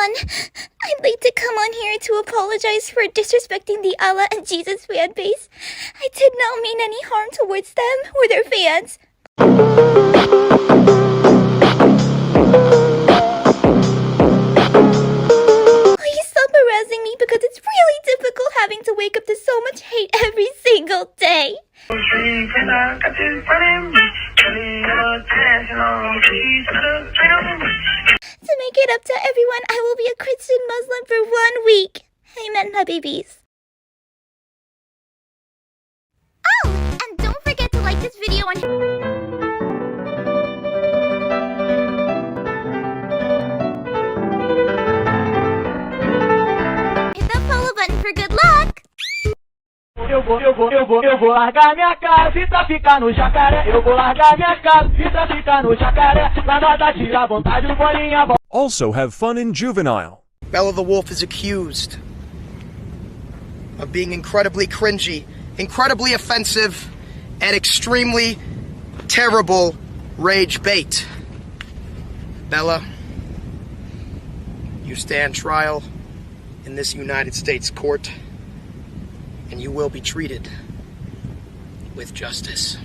everyone. I'd like to come on here to apologize for disrespecting the Allah and Jesus fan base. I did not mean any harm towards them or their fans. Please stop harassing me because it's really difficult having to wake up to so much hate every single day. To make it up to everyone, I will be a Christian Muslim for 1 week. Amen, Habibis. Oh, and don't forget to like this video and hit that follow button for good luck. Eu vou largar minha casa e pra ficar no jacaré. Eu vou largar minha casa e pra ficar no jacaré. Lá nós tira a vontade do bolinha. Also have fun in Juvenile. Bella the Wolf is accused of being incredibly cringy, incredibly offensive, and extremely terrible rage bait. Bella, you stand trial in this United States court, and you will be treated with justice.